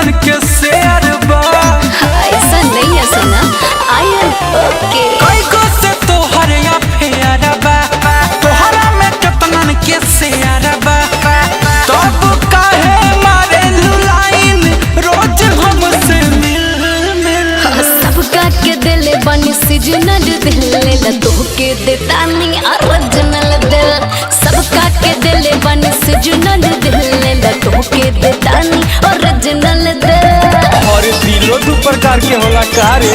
कितनन के शेयर बा। ऐसा नहीं है सना, आई एम ओके। कई को से तोहर अफेयर बा, तोहरा में कितनन के शेयर बा। तब काहे मारे लाइन रोज हमसे मिल मिल। सबका के दिल बनी सीजनल दिल ला तोहके देता नहीं ओरिजिनल दिल। सबका के दिल बनी सीजनल दिल ला तोहके देता नहीं ओरिजिनल दिल। और दिलो दू प्रकार के होला का रे।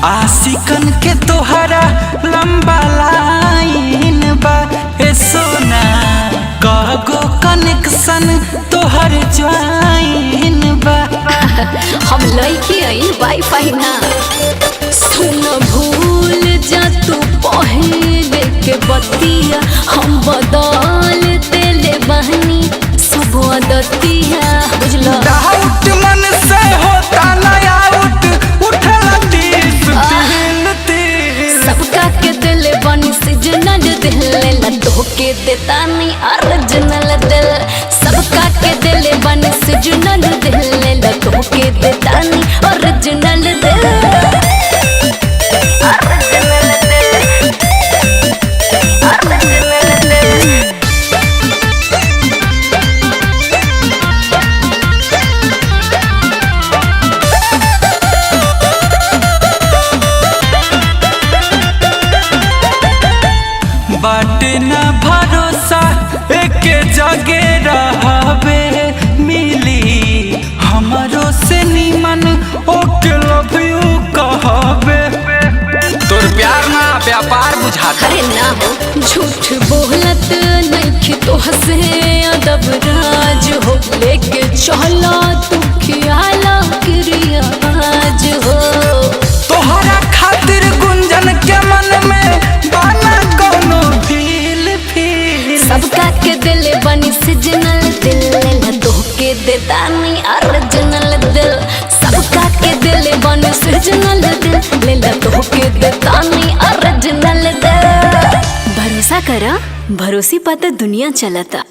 आशिकन के तोहरा लंबा लाइन बा। ए सोना कगो कनेक्शन तोहर ज्वाइन बा। हम लइकी आई वाईफाई ना। सुन भूल जा तू पहले के बतिया, हम बदल देले बहनी सब आदतिया बुझला। डाउट मन से होता ना आउट, उठला तीस दिल तीस। सबका के दिल बनी सीजनल दिल ला तोहके देता नहीं ओरिजिनल दिल। सबका के दिल बनी सीजनल दिल ला तोहके देता नहीं ओरिजिनल दिल। ओरिजिनल दिल, ओरिजिनल दिल। बाटे ना भरोसा एक जगे रहबे मिली। हमरो से निमन ओके लव यू कहबे। तोर प्यार ना व्यापार बुझाता। अरे ना हो झूठ बोलत नहीं तो हंसे अदब राज हो। लेके चला तू खियाला क्रियाज हो। तोहरा खातिर गुंजन के मन में बना कोनो फील फील। सबका के दिल बनी सीजनल दिल ला तोहके देता नहीं ओरिजिनल दिल। सबका के दिल बनी सीजनल दिल ला तोहके देता नहीं ओरिजिनल दिल। भरोसा करा, भरोसी पाता दुनिया चलता।